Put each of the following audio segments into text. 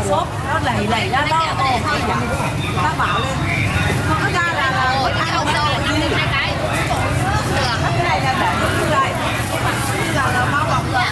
sốt nó lầy lầy ra đó bác bảo lên nó ra là mỗi cái hộp sôi là như hai cái cái này là để như vậy là bao bọc rồi.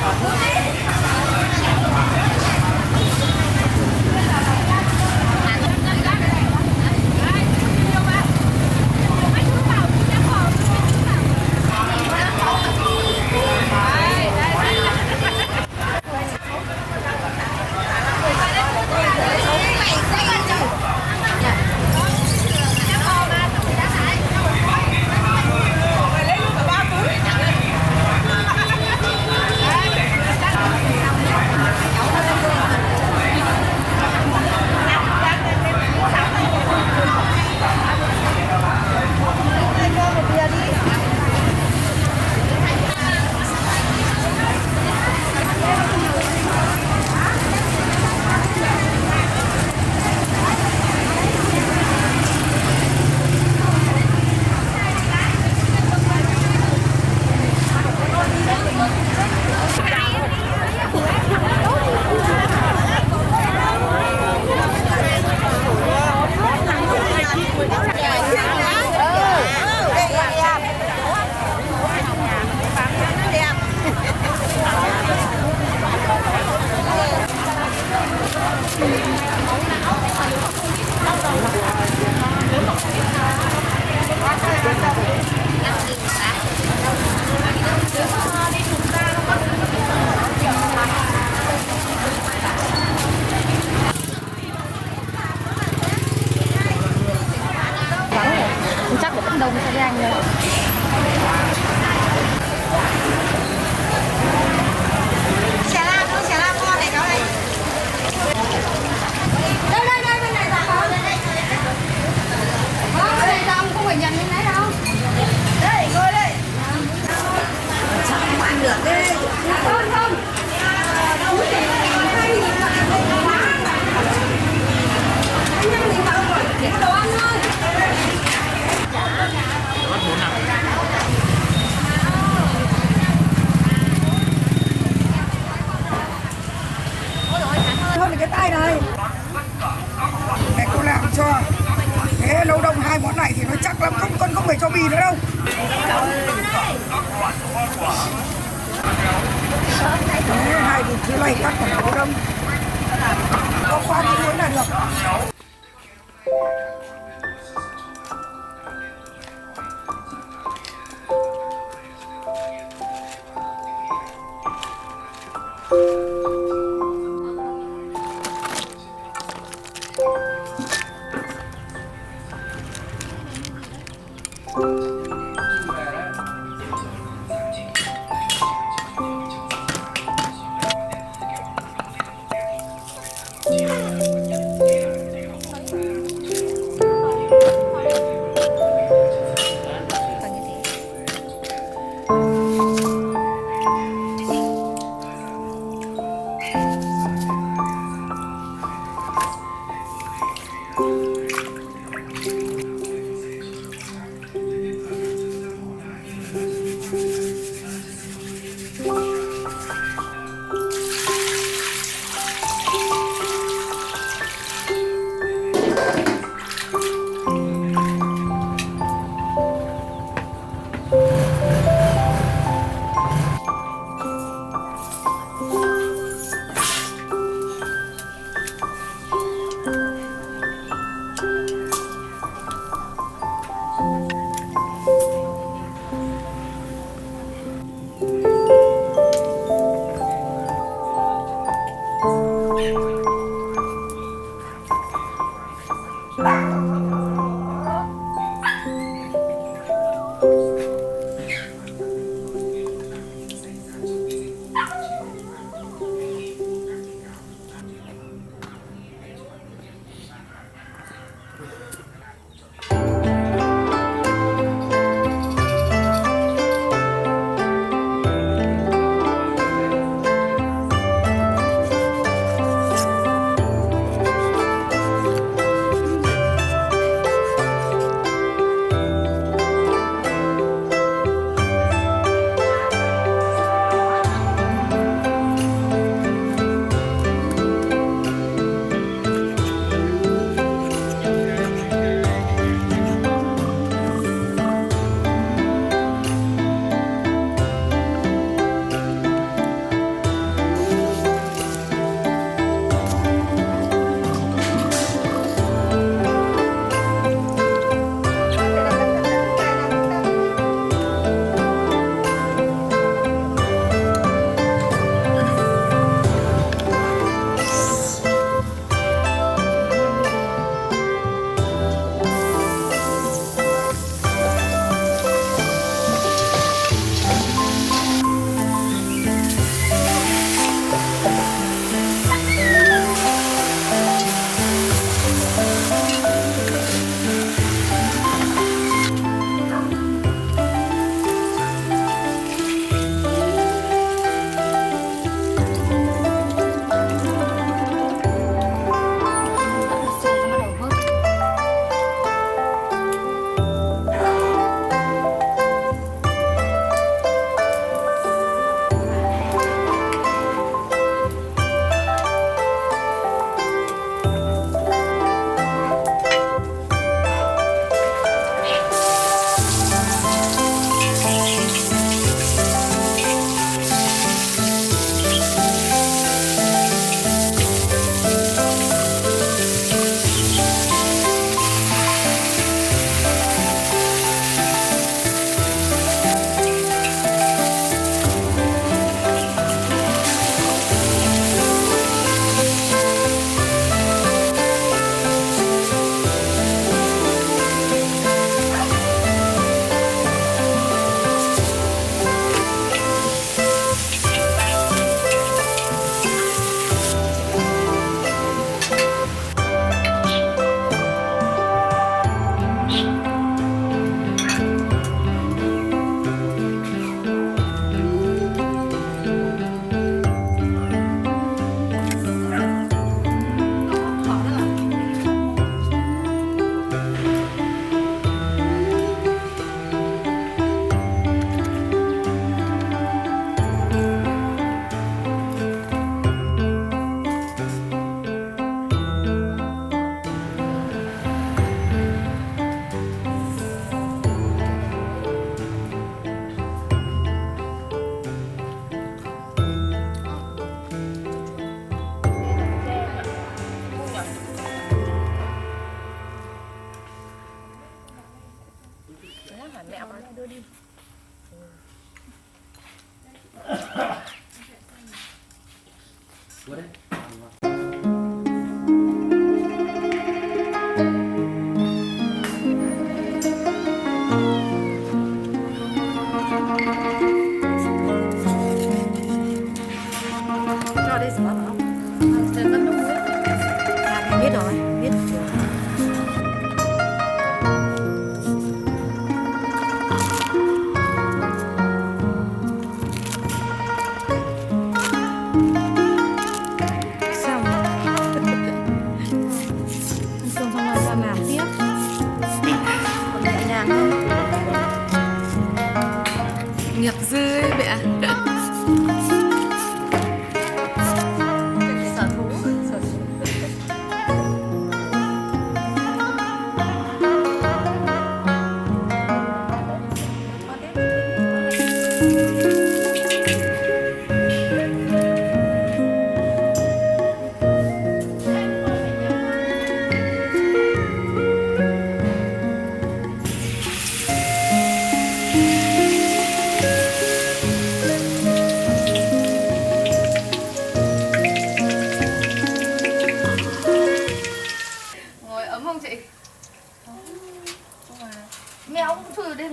Chắc là vẫn đông sẽ nhanh thôi. Xà la con này cháu đây. Đây bên này là bên này đông không phải nhận bên đấy đâu. Đây ngồi đây. Sao không ăn được đi. Không. Đồ ăn thôi. Thôi cái tay này để cô làm cho thế lâu đông hai món này thì nó chắc lắm không phải cho bì nữa đâu. Thế hai thì thứ này cắt còn cố đông có khoan như thế là được.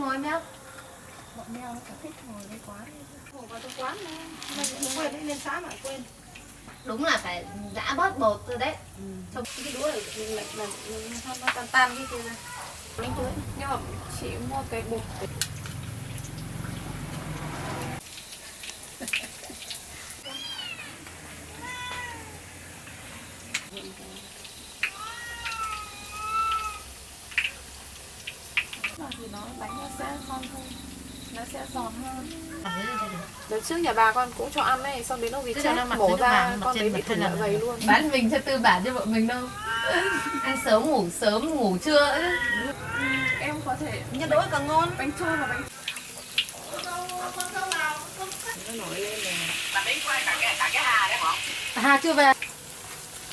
ngồi mèo. Bọn mèo nó thích ngồi đây quá. Ngồi vào trong quán mình cũng quên đấy, lên sáng mà quên. Đúng là phải giã bớt bột từ đấy. Trong cái đũa này mình nó tan tan cái kia ra. Bánh chuối. Nhưng mà chị mua cái bột thì nó bánh nó sẽ ngon hơn, nó sẽ giòn hơn. Đợt trước nhà bà con cũng cho ăn này, xong đến lúc vì chết bổ ra con đấy bị thủng dạ dày luôn. Bán mình cho tư bản cho vợ mình đâu. Ăn sớm, ngủ trưa. Em có thể Nhân đũa càng ngon. bánh trôi và bánh Nó nổi lên này. Làm đến quay cả cái Hà đấy hả? Hà chưa về.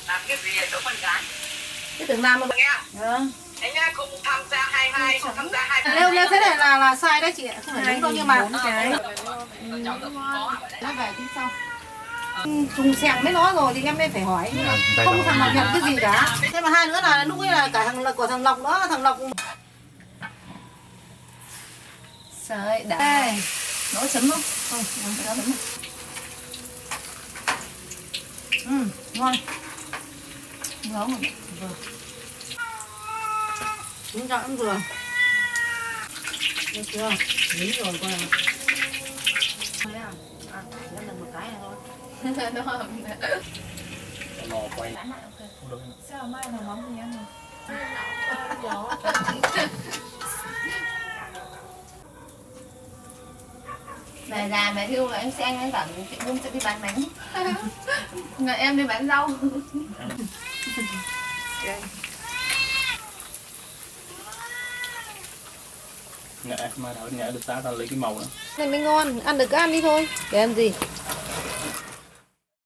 Làm cái gì chỗ mình cái? Cái tưởng làm mà Nghe? Vâng. Anh nha, không tham gia 22, không tham gia 22. Nếu thế này là sai đấy chị ạ, không phải đúng đâu nhưng mà cái nó về tính sau. Trùng sẹng với nó rồi thì em nên phải hỏi nhưng mà không thằng nào nhận cái gì cả. Thế mà hai nữa là lúc ấy là cả thằng của thằng Lộc đó, thằng Lộc Trời đã. đây. Nấu sấm không? Không, sớm. Ngon. Nấu mà. Đúng rồi cũng vừa. Được chưa? Đúng rồi coi nào. Thấy à? Nó là một cái này thôi. Đúng không? Lò quay. sao mai là món gì ăn rồi? Mẹ già mẹ yêu mà anh sẽ anh bảo chị Nhung sẽ đi bán bánh. Ngày em đi bán rau. Ngã, mai đó ngã được tá ra lấy cái màu đó. Này mới ngon, ăn được cứ ăn đi thôi. Để ăn gì?